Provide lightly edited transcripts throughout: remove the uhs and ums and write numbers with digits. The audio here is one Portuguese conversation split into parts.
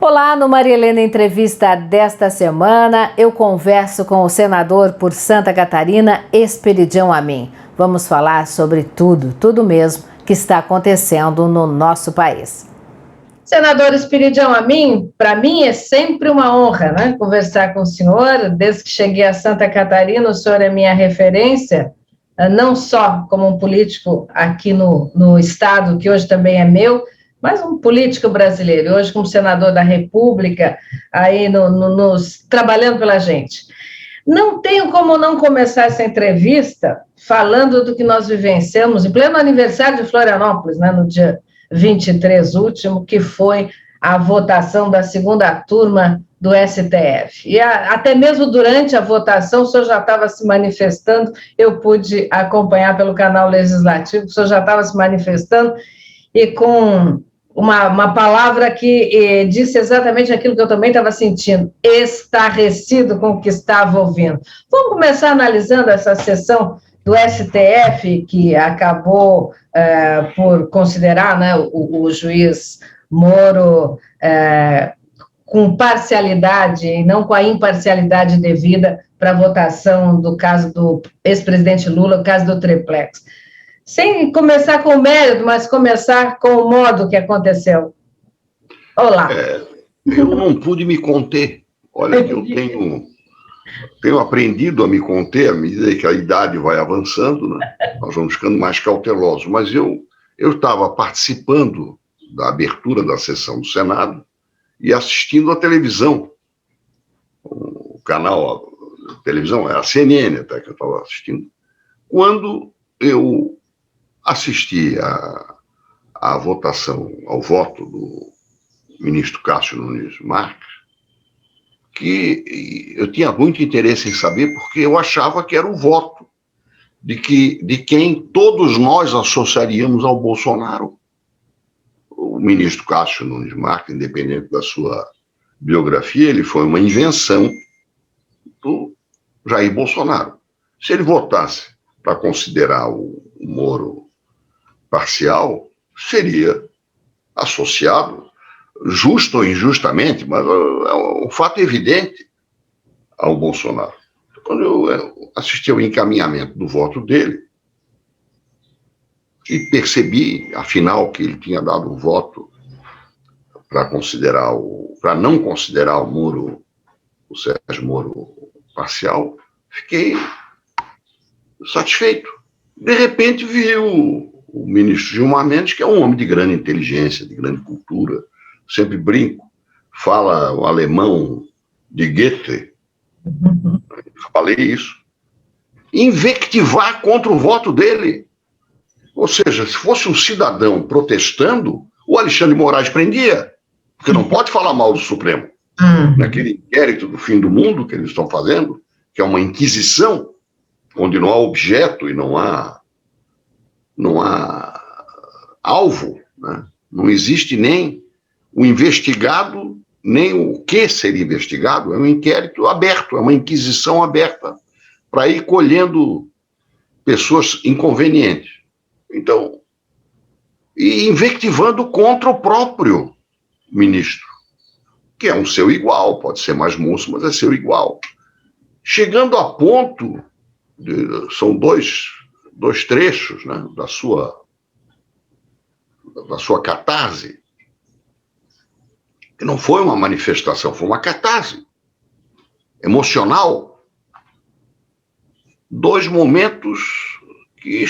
Olá, no Maria Helena Entrevista desta semana, eu converso com o senador por Santa Catarina, Esperidião Amin. Vamos falar sobre tudo mesmo que está acontecendo no nosso país. Senador Esperidião Amin, para mim é sempre uma honra, né, conversar com o senhor. Desde que cheguei a Santa Catarina, o senhor é minha referência, não só como um político aqui no estado, que hoje também é meu, mas um político brasileiro, hoje como senador da República, aí trabalhando pela gente. Não tenho como não começar essa entrevista falando do que nós vivenciamos em pleno aniversário de Florianópolis, né, no dia 23 último, que foi a votação da segunda turma do STF. E até mesmo durante a votação, o senhor já estava se manifestando, eu pude acompanhar pelo canal legislativo, o senhor já estava se manifestando, e com uma palavra que disse exatamente aquilo que eu também estava sentindo, estarrecido com o que estava ouvindo. Vamos começar analisando essa sessão do STF, que acabou por considerar, né, o juiz Moro com parcialidade e não com a imparcialidade devida para a votação do caso do ex-presidente Lula, o caso do triplex. Sem começar com o mérito, mas começar com o modo que aconteceu. Olá. Eu não pude me conter. Olha, que eu tenho aprendido a me conter à medida que a idade vai avançando, né? Nós vamos ficando mais cautelosos. Mas eu estava participando da abertura da sessão do Senado e assistindo a televisão. O canal, a televisão, é a CNN até que eu estava assistindo. Quando eu assisti à votação, ao voto do ministro Cássio Nunes Marques, que eu tinha muito interesse em saber, porque eu achava que era o voto de quem todos nós associaríamos ao Bolsonaro. O ministro Cássio Nunes Marques, independente da sua biografia, ele foi uma invenção do Jair Bolsonaro. Se ele votasse para considerar o Moro parcial, seria associado, justo ou injustamente, mas é um fato evidente ao Bolsonaro. Quando eu assisti ao encaminhamento do voto dele e percebi, afinal, que ele tinha dado o voto para não considerar o Sérgio Moro parcial, fiquei satisfeito. De repente viu o ministro Gilmar Mendes, que é um homem de grande inteligência, de grande cultura, sempre brinco, fala o alemão de Goethe, falei isso, invectivar contra o voto dele. Ou seja, se fosse um cidadão protestando, o Alexandre de Moraes prendia, porque não pode falar mal do Supremo. Naquele inquérito do fim do mundo que eles estão fazendo, que é uma inquisição, onde não há objeto e não há alvo, né? Não existe nem o investigado, nem o que seria investigado, é um inquérito aberto, é uma inquisição aberta, para ir colhendo pessoas inconvenientes. Então, e invectivando contra o próprio ministro, que é um seu igual, pode ser mais moço, mas é seu igual. Chegando a ponto, são dois trechos, né, da sua catarse, que não foi uma manifestação, foi uma catarse emocional. Dois momentos que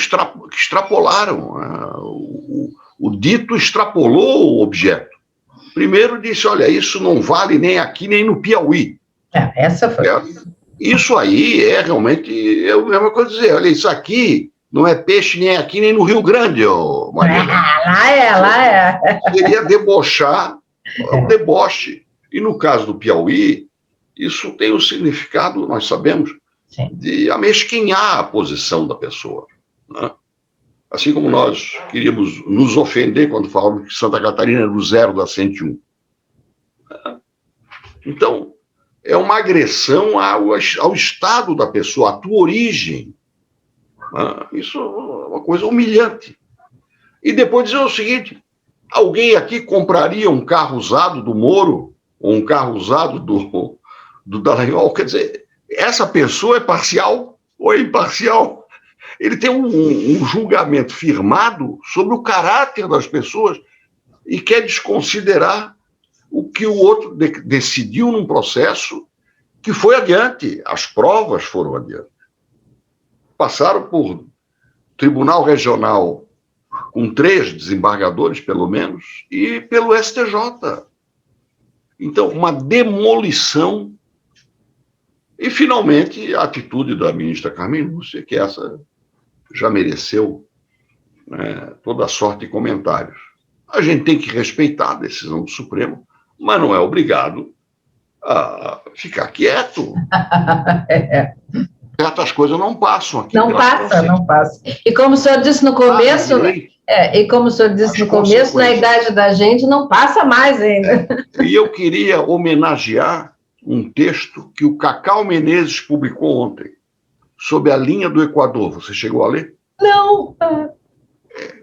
extrapolaram, né? O dito extrapolou o objeto. Primeiro disse, olha, isso não vale nem aqui nem no Piauí. Essa foi. Isso aí é realmente a mesma coisa dizer, olha, isso aqui não é peixe nem aqui nem no Rio Grande, Maria. Lá é. Seria debochar, o deboche. E no caso do Piauí, isso tem o significado, nós sabemos, sim, de amesquinhar a posição da pessoa, né? Assim como nós queríamos nos ofender quando falávamos que Santa Catarina era o 0 da 101. Então, é uma agressão ao estado da pessoa, à tua origem. Isso é uma coisa humilhante. E depois dizer o seguinte: alguém aqui compraria um carro usado do Moro, ou um carro usado do Dallagnol? Quer dizer, essa pessoa é parcial ou é imparcial? Ele tem um julgamento firmado sobre o caráter das pessoas e quer desconsiderar o que o outro decidiu num processo que foi adiante. As provas foram adiante. Passaram por Tribunal Regional com 3 desembargadores, pelo menos, e pelo STJ. Então, uma demolição. E, finalmente, a atitude da ministra Carmen Lúcia, que essa já mereceu, né, toda sorte de comentários. A gente tem que respeitar a decisão do Supremo, mas não é obrigado a ficar quieto. Certas coisas não passam aqui. Não passa. E como o senhor disse no começo, na idade da gente, não passa mais ainda. E eu queria homenagear um texto que o Cacau Menezes publicou ontem, sobre a linha do Equador. Você chegou a ler? Não.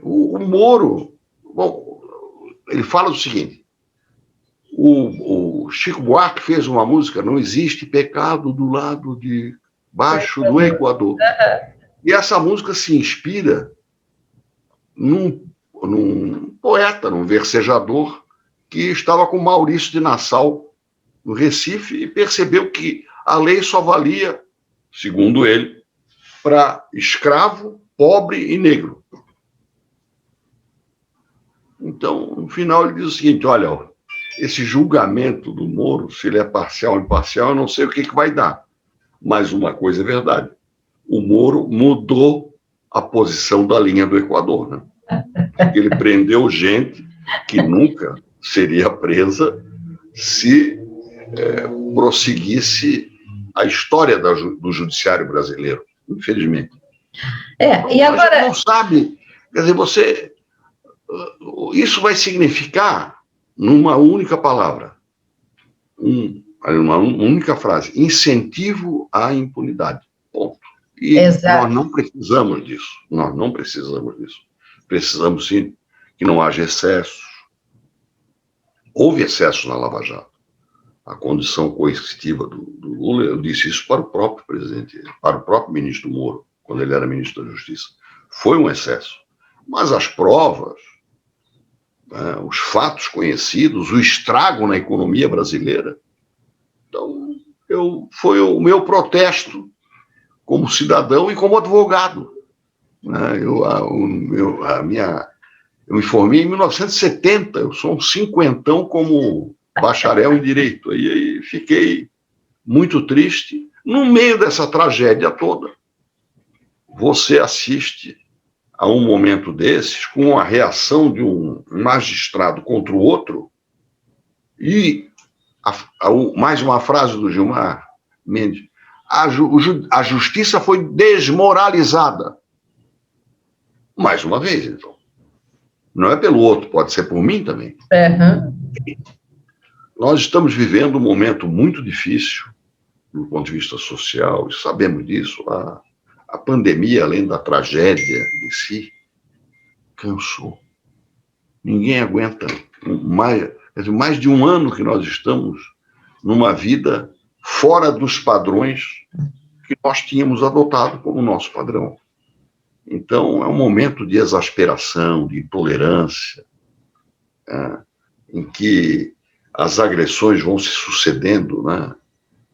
O Moro, bom, ele fala o seguinte: o Chico Buarque fez uma música, Não Existe Pecado do Lado de Baixo do Equador. E essa música se inspira num poeta, num versejador que estava com Maurício de Nassau no Recife e percebeu que a lei só valia, segundo ele, para escravo, pobre e negro. Então, no final, ele diz o seguinte: olha, esse julgamento do Moro, se ele é parcial ou imparcial, eu não sei o que vai dar. Mas uma coisa é verdade: o Moro mudou a posição da linha do Equador, né? Ele prendeu gente que nunca seria presa se prosseguisse a história do judiciário brasileiro, infelizmente. E agora... A gente não sabe, quer dizer, isso vai significar, numa única palavra, uma única frase: incentivo à impunidade. Ponto. E nós não precisamos disso. Precisamos, sim, que não haja excessos. Houve excessos na Lava Jato. A condição coercitiva do Lula, eu disse isso para o próprio presidente, para o próprio ministro Moro, quando ele era ministro da Justiça. Foi um excesso. Mas as provas, né, os fatos conhecidos, o estrago na economia brasileira. Então, foi o meu protesto como cidadão e como advogado. Né? Eu me formei em 1970, eu sou um cinquentão como bacharel em Direito. Aí fiquei muito triste. No meio dessa tragédia toda, você assiste a um momento desses, com a reação de um magistrado contra o outro, e mais uma frase do Gilmar Mendes: a justiça foi desmoralizada. Mais uma vez, então. Não é pelo outro, pode ser por mim também. Uhum. Nós estamos vivendo um momento muito difícil, do ponto de vista social, e sabemos disso. A pandemia, além da tragédia em si, cansou. Ninguém aguenta. Mais de um ano que nós estamos numa vida fora dos padrões que nós tínhamos adotado como nosso padrão. Então, é um momento de exasperação, de intolerância, em que as agressões vão se sucedendo, né?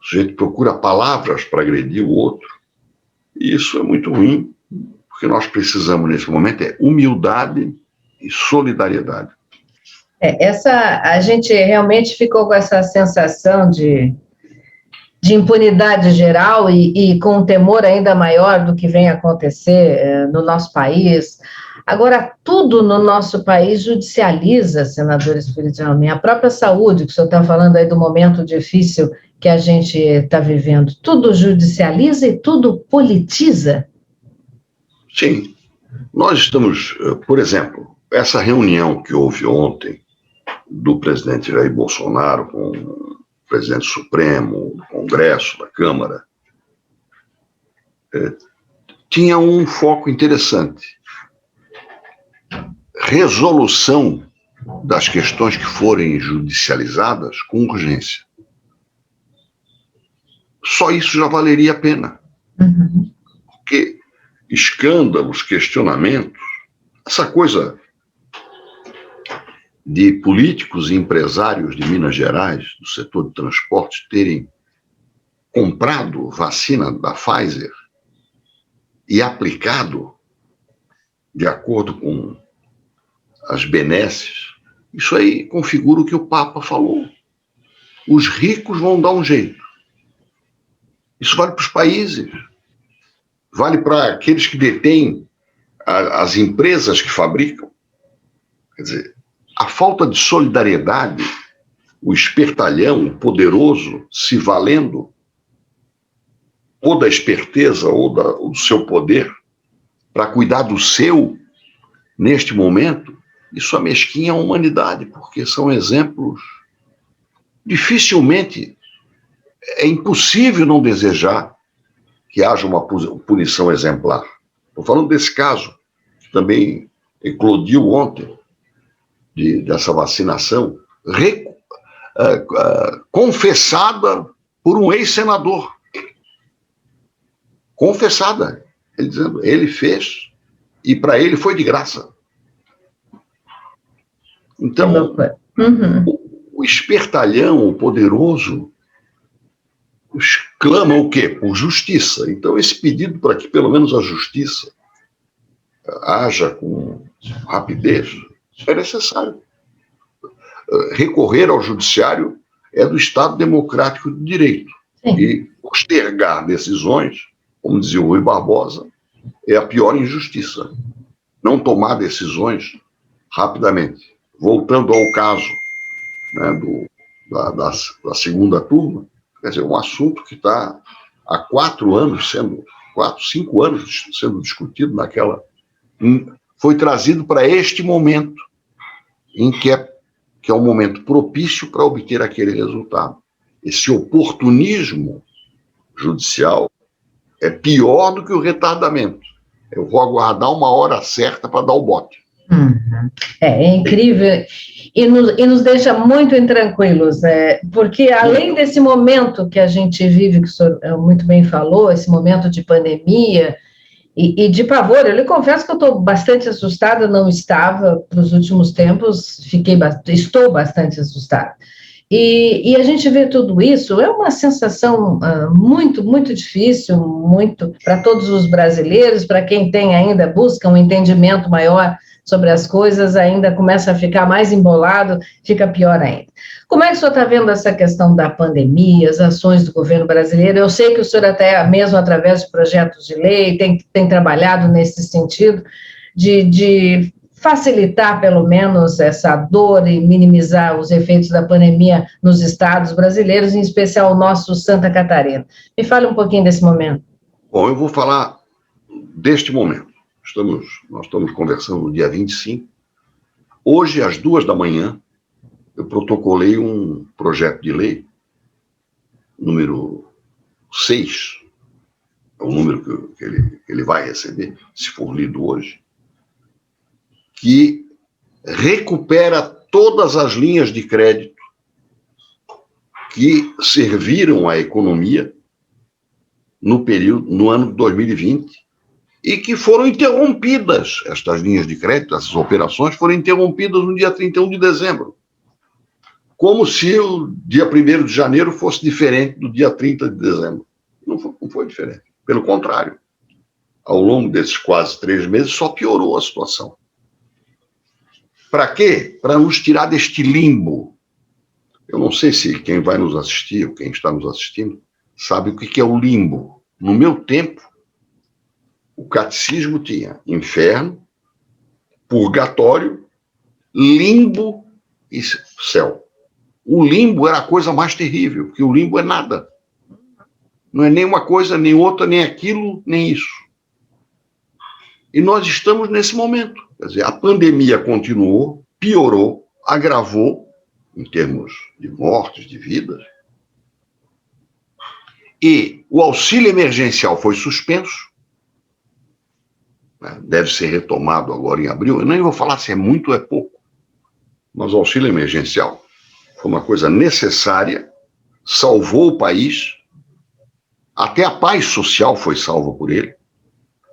O sujeito procura palavras para agredir o outro. E isso é muito ruim, porque nós precisamos, nesse momento, humildade e solidariedade. A gente realmente ficou com essa sensação de impunidade geral e com um temor ainda maior do que vem acontecer no nosso país. Agora, tudo no nosso país judicializa, senador Espiridião Amin. A própria saúde, que o senhor está falando aí do momento difícil que a gente está vivendo, tudo judicializa e tudo politiza? Sim. Nós estamos, por exemplo, essa reunião que houve ontem do presidente Jair Bolsonaro com o presidente Supremo, do Congresso, da Câmara, tinha um foco interessante. Resolução das questões que forem judicializadas com urgência. Só isso já valeria a pena. Porque escândalos, questionamentos, essa coisa de políticos e empresários de Minas Gerais, do setor de transporte, terem comprado vacina da Pfizer e aplicado de acordo com as benesses, isso aí configura o que o Papa falou. Os ricos vão dar um jeito. Isso vale para os países, vale para aqueles que detêm as empresas que fabricam. Quer dizer, a falta de solidariedade, o espertalhão, o poderoso, se valendo ou da esperteza ou do seu poder para cuidar do seu, neste momento, isso amesquinha a humanidade, porque são exemplos. Dificilmente, é impossível não desejar que haja uma punição exemplar. Estou falando desse caso, que também eclodiu ontem, dessa vacinação, confessada por um ex-senador. Confessada. Ele dizendo, ele fez, e para ele foi de graça. Então, o espertalhão, o poderoso, clama o quê? Por justiça. Então, esse pedido para que pelo menos a justiça haja com rapidez é necessário. Recorrer ao judiciário é do Estado Democrático de Direito. Sim. E postergar decisões, como dizia o Rui Barbosa, é a pior injustiça. Não tomar decisões rapidamente. Voltando ao caso, né, da segunda turma, quer dizer, um assunto que está há 4 anos 5 anos sendo discutido foi trazido para este momento, em que é um momento propício para obter aquele resultado. Esse oportunismo judicial é pior do que o retardamento. Eu vou aguardar uma hora certa para dar o bote. É incrível e nos deixa muito intranquilos, porque além desse momento que a gente vive, que o senhor muito bem falou, esse momento de pandemia e de pavor, eu lhe confesso que eu estou bastante assustada, não estava nos últimos tempos, estou bastante assustada. E a gente vê tudo isso, é uma sensação muito, muito difícil, muito para todos os brasileiros, para quem busca um entendimento maior sobre as coisas, ainda começa a ficar mais embolado, fica pior ainda. Como é que o senhor está vendo essa questão da pandemia, as ações do governo brasileiro? Eu sei que o senhor até mesmo através de projetos de lei tem trabalhado nesse sentido de facilitar pelo menos essa dor e minimizar os efeitos da pandemia nos estados brasileiros, em especial o nosso Santa Catarina. Me fale um pouquinho desse momento. Bom, eu vou falar deste momento. Nós estamos conversando no dia 25. Hoje, às 2h, eu protocolei um projeto de lei, número 6, é o número que ele vai receber, se for lido hoje, que recupera todas as linhas de crédito que serviram à economia no ano de 2020, e que foram interrompidas, estas linhas de crédito, essas operações foram interrompidas no dia 31 de dezembro. Como se o dia 1º de janeiro fosse diferente do dia 30 de dezembro. Não foi diferente. Pelo contrário, ao longo desses quase 3 meses, só piorou a situação. Para quê? Para nos tirar deste limbo. Eu não sei se quem vai nos assistir, ou quem está nos assistindo, sabe o que é o limbo. No meu tempo, o catecismo tinha inferno, purgatório, limbo e céu. O limbo era a coisa mais terrível, porque o limbo é nada. Não é nem uma coisa, nem outra, nem aquilo, nem isso. E nós estamos nesse momento. Quer dizer, a pandemia continuou, piorou, agravou, em termos de mortes, de vidas, e o auxílio emergencial foi suspenso, né? Deve ser retomado agora em abril. Eu nem vou falar se é muito ou é pouco, mas o auxílio emergencial foi uma coisa necessária, salvou o país, até a paz social foi salva por ele.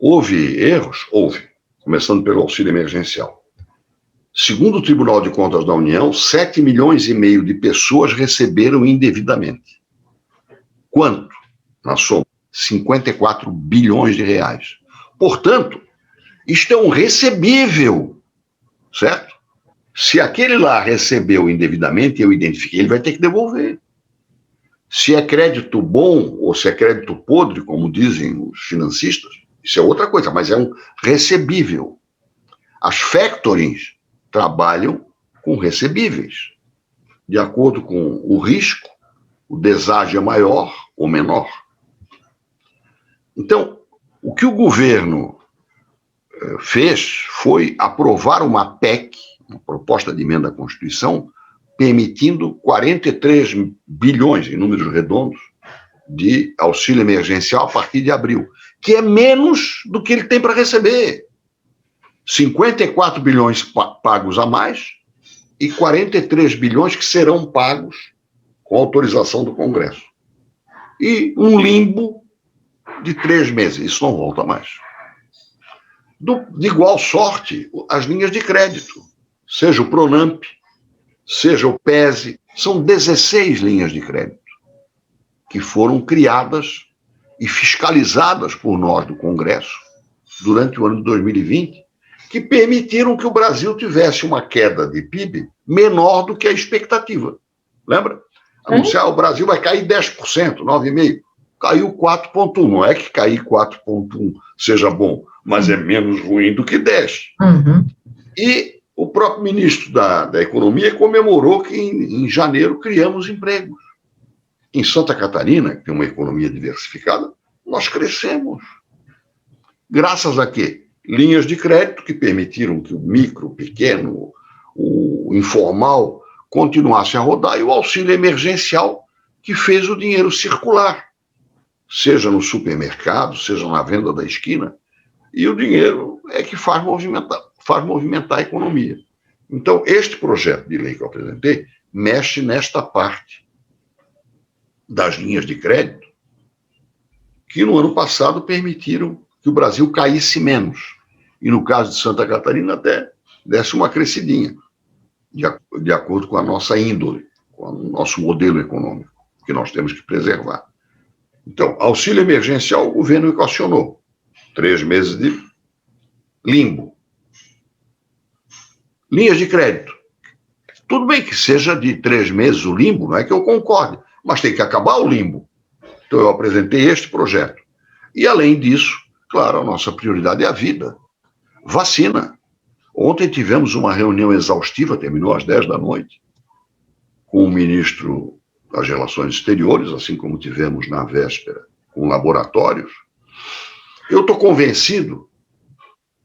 Houve erros? Houve, começando pelo auxílio emergencial. Segundo o Tribunal de Contas da União, 7,5 milhões de pessoas receberam indevidamente. Quanto? Na soma, 54 bilhões de reais. Portanto, isto é um recebível, certo? Se aquele lá recebeu indevidamente, eu identifiquei, ele vai ter que devolver. Se é crédito bom ou se é crédito podre, como dizem os financistas, isso é outra coisa, mas é um recebível. As factorings trabalham com recebíveis. De acordo com o risco, o deságio é maior ou menor. Então, o que o governo fez foi aprovar uma PEC, uma proposta de emenda à Constituição, permitindo 43 bilhões, em números redondos, de auxílio emergencial a partir de abril, que é menos do que ele tem para receber. 54 bilhões pagos a mais e 43 bilhões que serão pagos com autorização do Congresso. E um limbo de 3 meses, isso não volta mais. De igual sorte, as linhas de crédito, seja o Pronamp, seja o PESE, são 16 linhas de crédito que foram criadas e fiscalizadas por nós do Congresso durante o ano de 2020, que permitiram que o Brasil tivesse uma queda de PIB menor do que a expectativa. Lembra? Anunciar o Brasil vai cair 10%, 9,5%. Caiu 4,1%. Não é que cair 4,1% seja bom, mas é menos ruim do que 10%. Uhum. E o próprio ministro da Economia comemorou que em janeiro criamos empregos. Em Santa Catarina, que tem uma economia diversificada, nós crescemos. Graças a quê? Linhas de crédito que permitiram que o micro, o pequeno, o informal continuasse a rodar, e o auxílio emergencial que fez o dinheiro circular, seja no supermercado, seja na venda da esquina, e o dinheiro é que faz movimentar a economia. Então, este projeto de lei que eu apresentei mexe nesta parte das linhas de crédito que no ano passado permitiram que o Brasil caísse menos. E no caso de Santa Catarina até desse uma crescidinha, de acordo com a nossa índole, com o nosso modelo econômico, que nós temos que preservar. Então, auxílio emergencial, o governo equacionou. 3 meses de limbo. Linhas de crédito. Tudo bem que seja de 3 meses o limbo, não é que eu concorde, mas tem que acabar o limbo. Então, eu apresentei este projeto. E, além disso, claro, a nossa prioridade é a vida. Vacina. Ontem tivemos uma reunião exaustiva, terminou às 10 da noite, com o ministro das Relações Exteriores, assim como tivemos na véspera com laboratórios. Eu estou convencido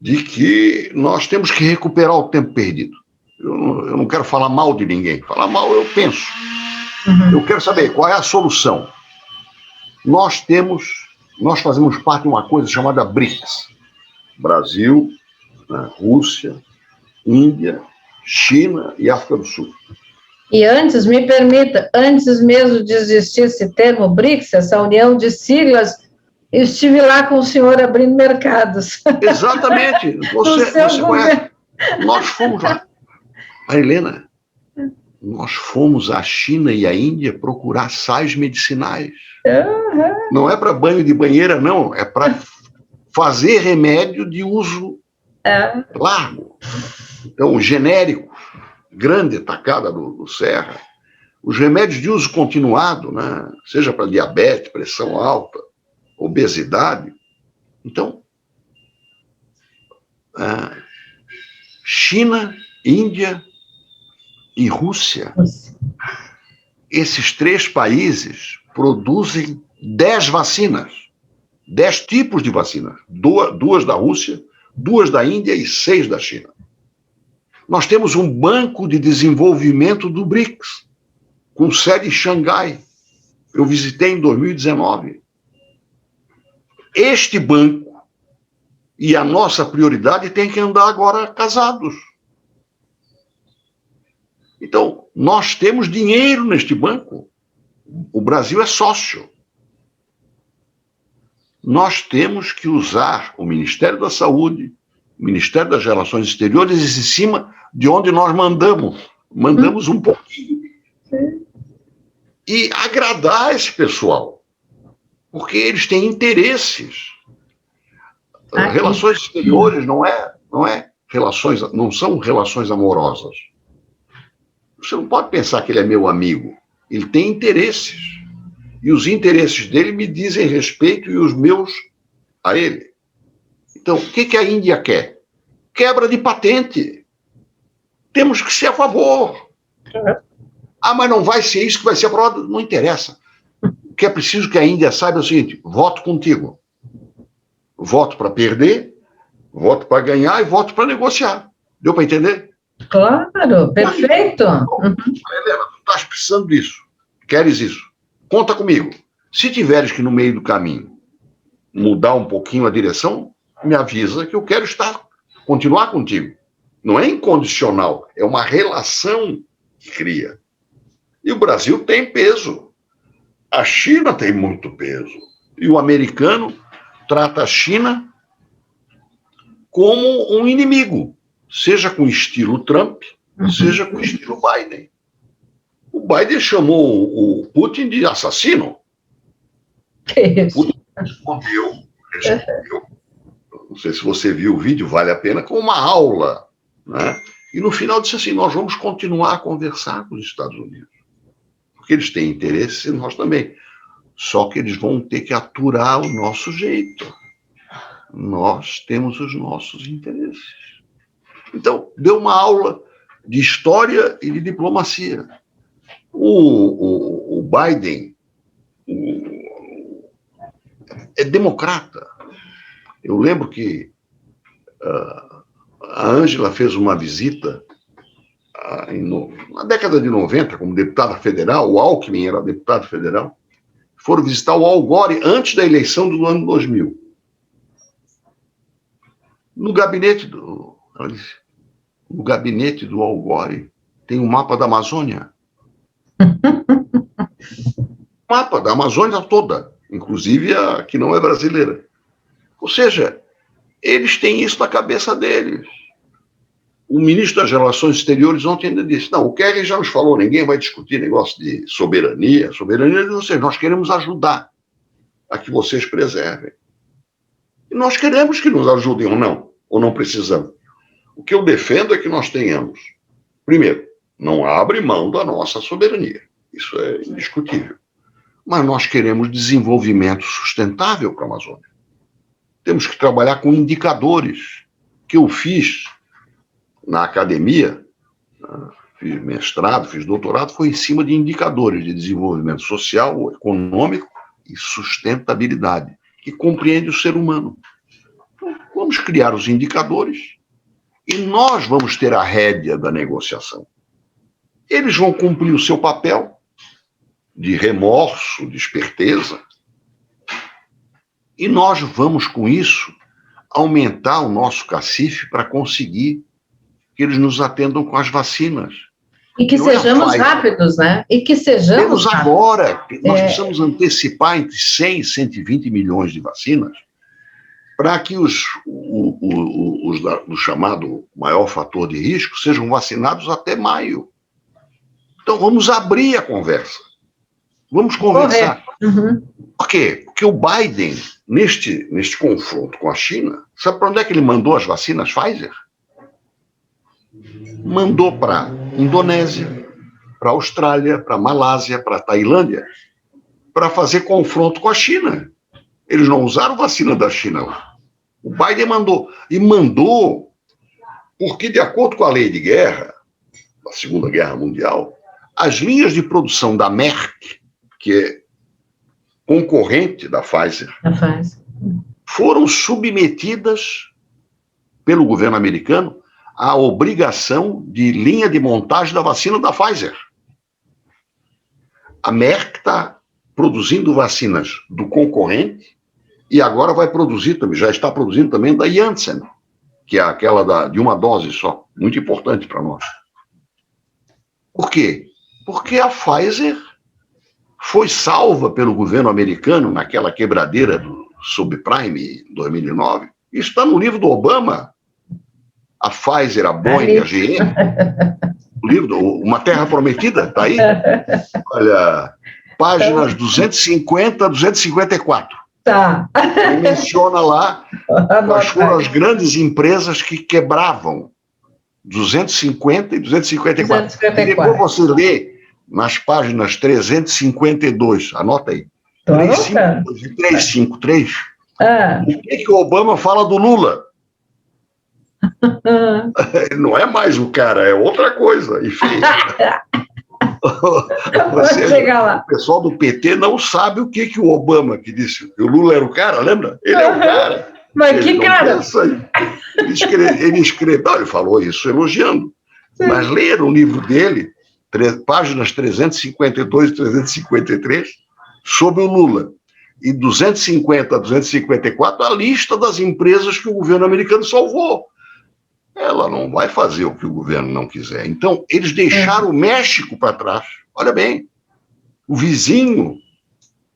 de que nós temos que recuperar o tempo perdido. Eu não quero falar mal de ninguém. Falar mal eu penso. Eu quero saber qual é a solução. Nós fazemos parte de uma coisa chamada BRICS. Brasil, Rússia, Índia, China e África do Sul. E antes, me permita, antes mesmo de existir esse termo BRICS, essa união de siglas, eu estive lá com o senhor abrindo mercados. Exatamente. Você conhece. Nós fomos lá. A Helena, nós fomos à China e à Índia procurar sais medicinais. Uhum. Não é para banho de banheira, não. É para fazer remédio de uso largo. Então, genérico, grande tacada do Serra, os remédios de uso continuado, né? Seja para diabetes, pressão alta, obesidade. Então, China, Índia e Rússia, esses 3 países produzem 10 vacinas, 10 tipos de vacinas, 2 da Rússia, 2 da Índia e 6 da China. Nós temos um banco de desenvolvimento do BRICS, com sede em Xangai. Eu visitei em 2019. Este banco e a nossa prioridade tem que andar agora casados. Então, nós temos dinheiro neste banco. O Brasil é sócio. Nós temos que usar o Ministério da Saúde, o Ministério das Relações Exteriores em cima de onde nós mandamos. Mandamos um pouquinho. E agradar esse pessoal. Porque eles têm interesses. Relações exteriores não são relações amorosas. Você não pode pensar que ele é meu amigo. Ele tem interesses. E os interesses dele me dizem respeito e os meus a ele. Então, o que a Índia quer? Quebra de patente. Temos que ser a favor. Mas não vai ser isso que vai ser aprovado? Não interessa. O que é preciso que a Índia saiba é o seguinte: voto contigo. Voto para perder, voto para ganhar e voto para negociar. Deu para entender? Claro, perfeito. Helena, tu estás precisando disso. Queres isso? Conta comigo. Se tiveres que, no meio do caminho, mudar um pouquinho a direção, me avisa que eu quero continuar contigo. Não é incondicional, é uma relação que cria. E o Brasil tem peso. A China tem muito peso. E o americano trata a China como um inimigo, seja com estilo Trump, seja com estilo Biden. O Biden chamou o Putin de assassino. O Putin respondeu. Não sei se você viu o vídeo, vale a pena, com uma aula, né? E no final disse assim: nós vamos continuar a conversar com os Estados Unidos, porque eles têm interesse e nós também. Só que eles vão ter que aturar o nosso jeito. Nós temos os nossos interesses. Então, deu uma aula de história e de diplomacia. O Biden é democrata. Eu lembro que a Ângela fez uma visita na década de 90, como deputada federal, o Alckmin era deputado federal, foram visitar o Al Gore antes da eleição do ano 2000. No gabinete do Al Gore tem um mapa da Amazônia. Mapa da Amazônia toda, inclusive a que não é brasileira. Ou seja, eles têm isso na cabeça deles. O ministro das Relações Exteriores ontem ainda disse: não, o Kerry já nos falou, ninguém vai discutir negócio de soberania. Soberania de vocês, nós queremos ajudar a que vocês preservem. E nós queremos que nos ajudem ou não precisamos. O que eu defendo é que nós tenhamos, primeiro, não abre mão da nossa soberania. Isso é indiscutível. Mas nós queremos desenvolvimento sustentável para a Amazônia. Temos que trabalhar com indicadores que eu fiz na academia, fiz mestrado, fiz doutorado, foi em cima de indicadores de desenvolvimento social, econômico e sustentabilidade, que compreende o ser humano. Então, vamos criar os indicadores e nós vamos ter a rédea da negociação. Eles vão cumprir o seu papel de remorso, de esperteza, e nós vamos, com isso, aumentar o nosso cacife para conseguir que eles nos atendam com as vacinas. E que sejamos rápidos, né? E que sejamos rápidos. Agora, nós precisamos antecipar entre 100 e 120 milhões de vacinas para que os do chamado maior fator de risco sejam vacinados até maio. Então, vamos abrir a conversa. Vamos conversar. Por quê? Porque o Biden, neste confronto com a China, sabe para onde é que ele mandou as vacinas Pfizer? Mandou para Indonésia, para Austrália, para Malásia, para Tailândia, para fazer confronto com a China. Eles não usaram vacina da China lá. O Biden mandou. E mandou porque, de acordo com a lei de guerra, da Segunda Guerra Mundial, as linhas de produção da Merck, que é concorrente da Pfizer, foram submetidas pelo governo americano, a obrigação de linha de montagem da vacina da Pfizer. A Merck está produzindo vacinas do concorrente e agora vai produzir também, já está produzindo também da Janssen, que é aquela de uma dose só, muito importante para nós. Por quê? Porque a Pfizer foi salva pelo governo americano naquela quebradeira do subprime em 2009. Isso está no livro do Obama. A Pfizer, a Boeing, a GM. O livro, Uma Terra Prometida, está aí. Olha, páginas 250 a 254. Tá. E menciona lá quais foram as grandes empresas que quebravam. 250 e 254. 254. E depois você lê nas páginas 352, anota aí, 352 e 353, o que o Obama fala do Lula? Não é mais o cara, é outra coisa. Enfim. O pessoal do PT não sabe o que o Obama que disse que o Lula era o cara, lembra? Ele é o cara. Mas que cara? Ele escreveu, não, ele falou isso elogiando. Sim. Mas ler o livro dele, páginas 352 e 353, sobre o Lula. E 250 a 254, a lista das empresas que o governo americano salvou. Ela não vai fazer o que o governo não quiser. Então, eles deixaram o México para trás. Olha bem, o vizinho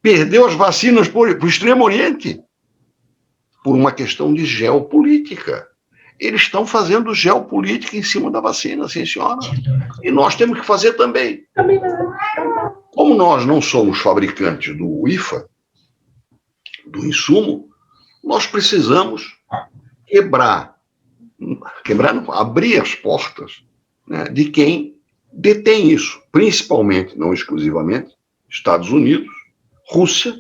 perdeu as vacinas para o Extremo Oriente por uma questão de geopolítica. Eles estão fazendo geopolítica em cima da vacina, sim, senhora. E nós temos que fazer também. Como nós não somos fabricantes do IFA, do insumo, nós precisamos abrir as portas, né, de quem detém isso, principalmente, não exclusivamente, Estados Unidos, Rússia,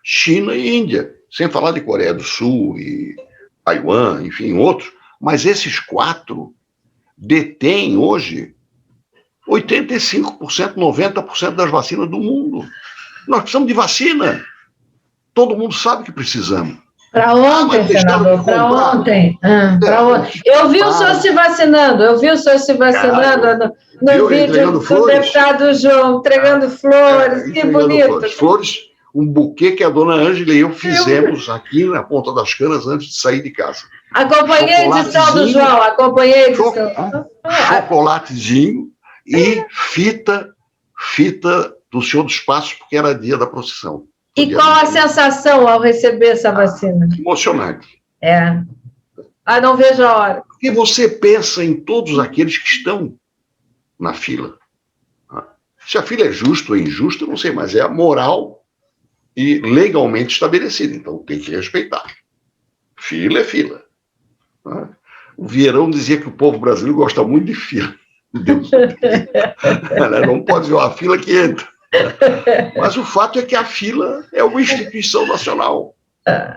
China e Índia, sem falar de Coreia do Sul e Taiwan, enfim, outros, mas esses 4 detêm hoje 85%, 90% das vacinas do mundo. Nós precisamos de vacina. Todo mundo sabe que precisamos. Para ontem, senador, para ontem. Eu vi o senhor se vacinando, no vídeo do deputado João, entregando flores, que bonito. Flores, um buquê que a dona Ângela e eu fizemos aqui na Ponta das Canas antes de sair de casa. Acompanhei a edição do João, chocolatezinho e fita do Senhor dos Passos, porque era dia da procissão. E qual a sensação ao receber essa vacina? Emocionante. Não vejo a hora. Porque você pensa em todos aqueles que estão na fila. Se a fila é justa ou injusta, não sei, mas é a moral e legalmente estabelecida. Então tem que respeitar. Fila é fila. O Vieirão dizia que o povo brasileiro gosta muito de fila. Deus não pode ver uma fila que entra. Mas o fato é que a fila é uma instituição nacional.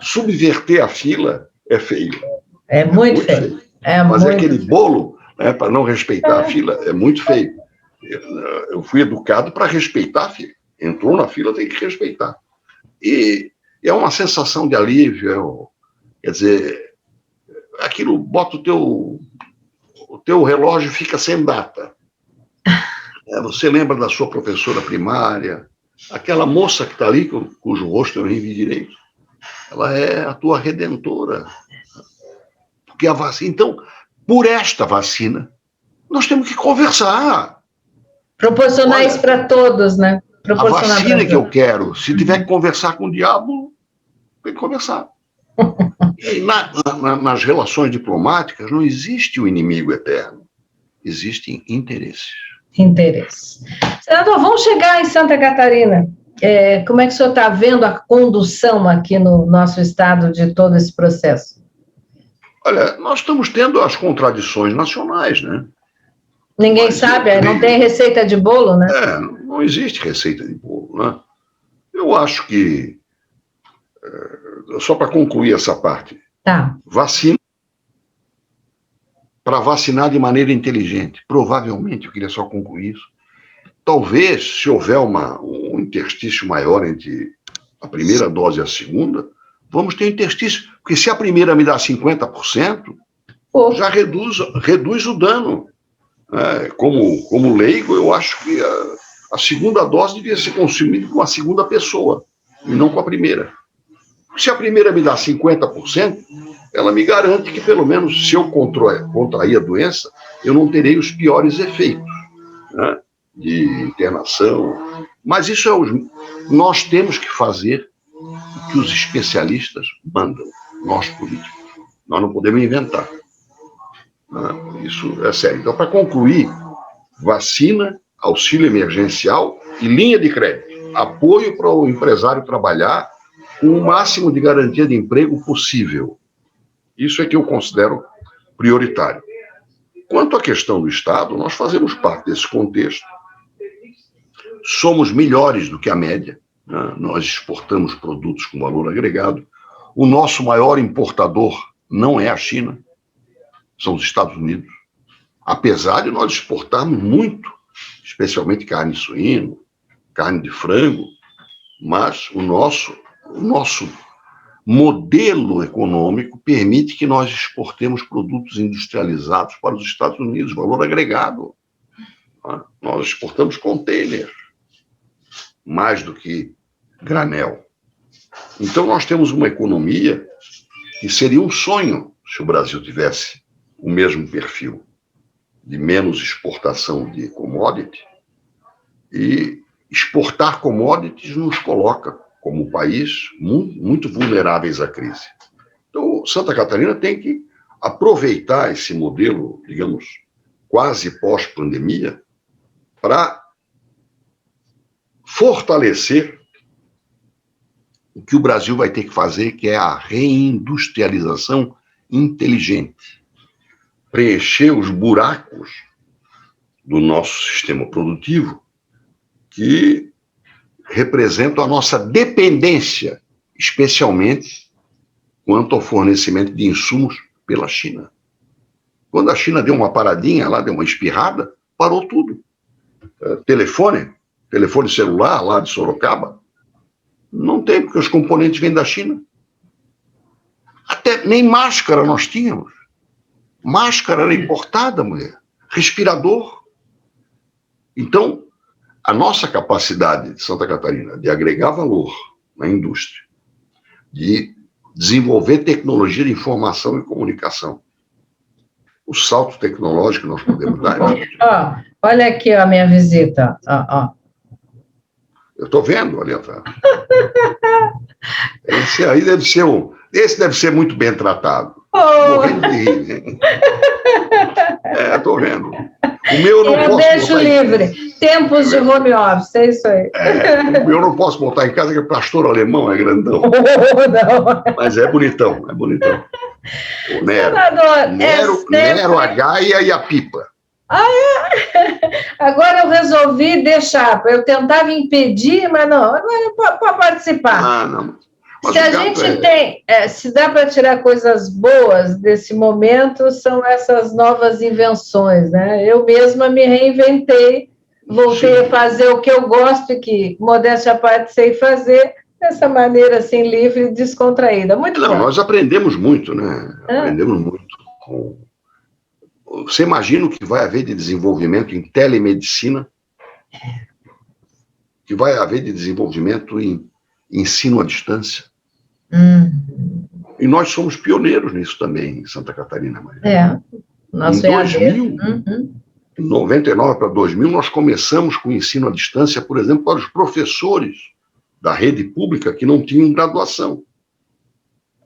Subverter a fila é feio. É muito feio. Mas aquele bolo, né, para não respeitar a fila, é muito feio. Eu fui educado para respeitar a fila. Entrou na fila, tem que respeitar. E é uma sensação de alívio. Quer dizer, aquilo bota o teu relógio fica sem data. Você lembra da sua professora primária, aquela moça que está ali, cujo rosto eu nem vi direito, ela é a tua redentora. Porque a vacina, então, por esta vacina, nós temos que conversar. Proporcionar isso para todos, né? A vacina que eu quero, se tiver que conversar com o diabo, tem que conversar. E nas relações diplomáticas não existe o inimigo eterno, existem interesses. Senador, vamos chegar em Santa Catarina. Como é que o senhor está vendo a condução aqui no nosso estado de todo esse processo? Olha, nós estamos tendo as contradições nacionais, né? Ninguém sabe, não tem receita de bolo, né? Não existe receita de bolo, né? Eu acho que, só para concluir essa parte, vacina, para vacinar de maneira inteligente. Provavelmente, eu queria só concluir isso, talvez, se houver um interstício maior entre a primeira dose e a segunda, vamos ter interstício, porque se a primeira me dá 50%, já reduz o dano. Como leigo, eu acho que a segunda dose devia ser consumida com a segunda pessoa, e não com a primeira. Se a primeira me dá 50%, ela me garante que, pelo menos, se eu contrair a doença, eu não terei os piores efeitos, né, de internação. Mas isso nós temos que fazer o que os especialistas mandam, nós políticos. Nós não podemos inventar. Isso é sério. Então, para concluir, vacina, auxílio emergencial e linha de crédito. Apoio para o empresário trabalhar com o máximo de garantia de emprego possível. Isso é que eu considero prioritário. Quanto à questão do Estado, nós fazemos parte desse contexto. Somos melhores do que a média, né? Nós exportamos produtos com valor agregado. O nosso maior importador não é a China, são os Estados Unidos. Apesar de nós exportarmos muito, especialmente carne suína, carne de frango, mas o nosso modelo econômico permite que nós exportemos produtos industrializados para os Estados Unidos, valor agregado. Nós exportamos container, mais do que granel. Então, nós temos uma economia que seria um sonho se o Brasil tivesse o mesmo perfil de menos exportação de commodity, e exportar commodities nos coloca como país muito vulneráveis à crise. Então, Santa Catarina tem que aproveitar esse modelo, digamos, quase pós-pandemia, para fortalecer o que o Brasil vai ter que fazer, que é a reindustrialização inteligente. Preencher os buracos do nosso sistema produtivo que representam a nossa dependência, especialmente quanto ao fornecimento de insumos pela China. Quando a China deu uma paradinha lá, deu uma espirrada, parou tudo. Telefone celular lá de Sorocaba, não tem, porque os componentes vêm da China. Até nem máscara nós tínhamos. Máscara era importada, mulher. Respirador. Então, a nossa capacidade de Santa Catarina de agregar valor na indústria, de desenvolver tecnologia de informação e comunicação, o salto tecnológico que nós podemos dar. Olha aqui a minha visita. Eu estou vendo ali atrás. Esse aí deve ser esse deve ser muito bem tratado. Morrendo de rir. Estou vendo. O meu eu não posso deixo livre. Tempos de home office, é isso aí. O meu eu não posso botar em casa, que é pastor alemão, é grandão. Não. Mas é bonitão, é bonitão. O Nero. Senador, Nero, a Gaia e a Pipa. Agora eu resolvi deixar. Eu tentava impedir, mas não. Agora para participar. Não. Se a gente se dá para tirar coisas boas desse momento, são essas novas invenções, né? Eu mesma me reinventei, voltei a fazer o que eu gosto e que, modéstia à parte, sei fazer, dessa maneira, assim, livre e descontraída. Muito bom. Nós aprendemos muito, né? Aprendemos muito. Você imagina o que vai haver de desenvolvimento em telemedicina? Que vai haver de desenvolvimento em ensino à distância? E nós somos pioneiros nisso também, em Santa Catarina. Nosso em 2000, em 99 para 2000, nós começamos com o ensino à distância, por exemplo, para os professores da rede pública que não tinham graduação.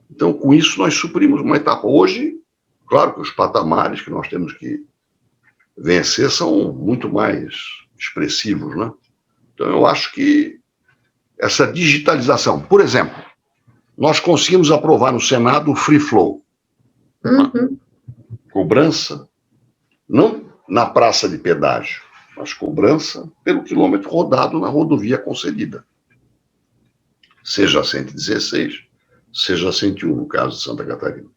Então, com isso, nós suprimos uma etapa. Hoje, claro que os patamares que nós temos que vencer são muito mais expressivos, né? Então, eu acho que essa digitalização, por exemplo, nós conseguimos aprovar no Senado o Free Flow. Cobrança, não na praça de pedágio, mas cobrança pelo quilômetro rodado na rodovia concedida. Seja a 116, seja a 101, no caso de Santa Catarina.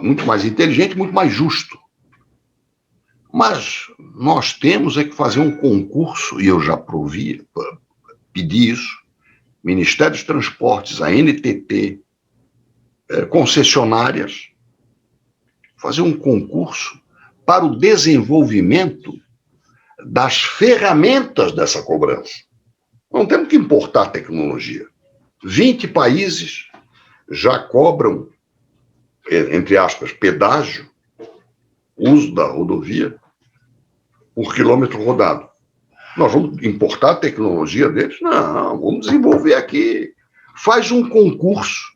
Muito mais inteligente, muito mais justo. Mas nós temos que fazer um concurso, e eu já pedi isso, Ministério dos Transportes, a NTT, concessionárias, fazer um concurso para o desenvolvimento das ferramentas dessa cobrança. Não temos que importar tecnologia. 20 países já cobram, entre aspas, pedágio, uso da rodovia, por quilômetro rodado. Nós vamos importar a tecnologia deles? Não, vamos desenvolver aqui. Faz um concurso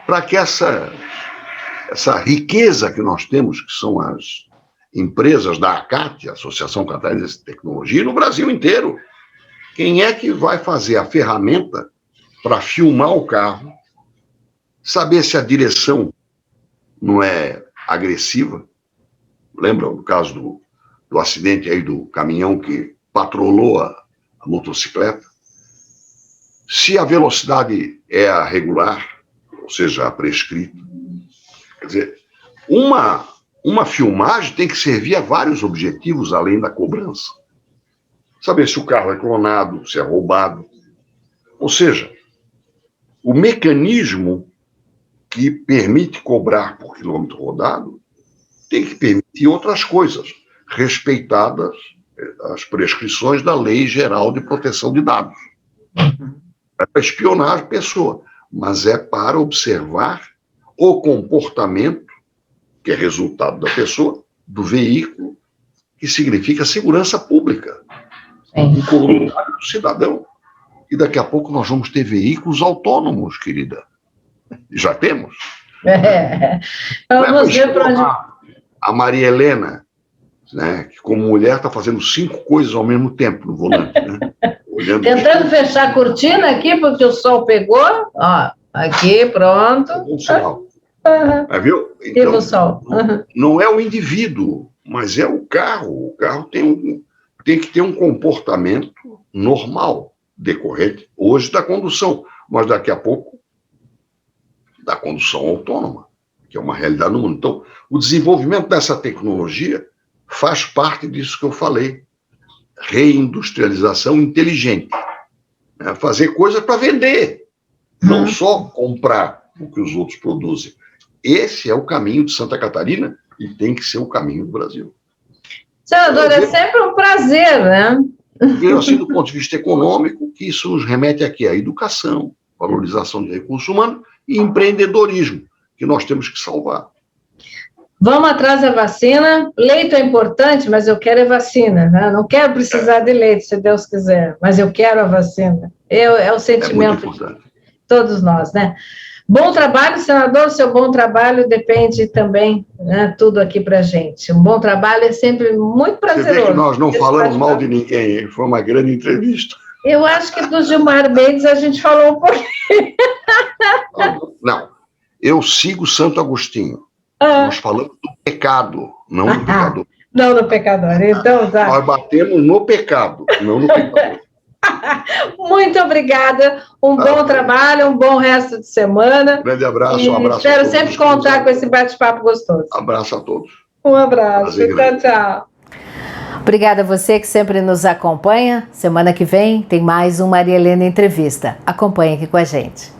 para que essa riqueza que nós temos, que são as empresas da ACAT, Associação Catarinense de Tecnologia, no Brasil inteiro. Quem é que vai fazer a ferramenta para filmar o carro, saber se a direção não é agressiva? Lembra do caso do acidente aí do caminhão que patrolou a motocicleta? Se a velocidade é a regular, ou seja, a prescrita. Quer dizer, uma filmagem tem que servir a vários objetivos além da cobrança. Saber se o carro é clonado, se é roubado. Ou seja, o mecanismo que permite cobrar por quilômetro rodado tem que permitir outras coisas, respeitadas as prescrições da Lei Geral de Proteção de Dados. É para espionar a pessoa, mas é para observar o comportamento, que é resultado da pessoa, do veículo, que significa segurança pública, do voluntário do cidadão. E daqui a pouco nós vamos ter veículos autônomos, querida. Já temos. Vamos ver para onde... A Maria Helena, né, que como mulher está fazendo 5 coisas ao mesmo tempo no volante. Né? Tentando fechar a cortina aqui, porque o sol pegou. Ó, aqui, pronto. É bom sinal. Viu? Então, o sol. Não é o indivíduo, mas é o carro. O carro tem que ter um comportamento normal, decorrente, hoje, da condução, mas daqui a pouco da condução autônoma, que é uma realidade no mundo. Então, o desenvolvimento dessa tecnologia faz parte disso que eu falei. Reindustrialização inteligente. Né? Fazer coisas para vender, não só comprar o que os outros produzem. Esse é o caminho de Santa Catarina e tem que ser o caminho do Brasil. Senador, é sempre um prazer, né? Assim, do ponto de vista econômico, que isso nos remete aqui à educação, valorização de recursos humanos e empreendedorismo, que nós temos que salvar. Vamos atrás da vacina. Leito é importante, mas eu quero a vacina. Né? Não quero precisar de leite, se Deus quiser, mas eu quero a vacina. É o sentimento de todos nós, né? Bom trabalho, senador. Seu bom trabalho depende também, né, tudo aqui para a gente. Um bom trabalho é sempre muito prazeroso. Você vê que nós não falamos mal de ninguém. Foi uma grande entrevista. Eu acho que do Gilmar Mendes a gente falou um pouquinho. Não. Eu sigo Santo Agostinho. Nós falamos do pecado, não do pecador. Não do pecador, então tá. Nós batemos no pecado, não no pecador. Muito obrigada, um bom trabalho, um bom resto de semana. Grande abraço, um abraço. Espero sempre contar com esse bate-papo gostoso. Abraço a todos. Um abraço, tchau, tchau. Obrigada a você que sempre nos acompanha. Semana que vem tem mais um Maria Helena Entrevista. Acompanhe aqui com a gente.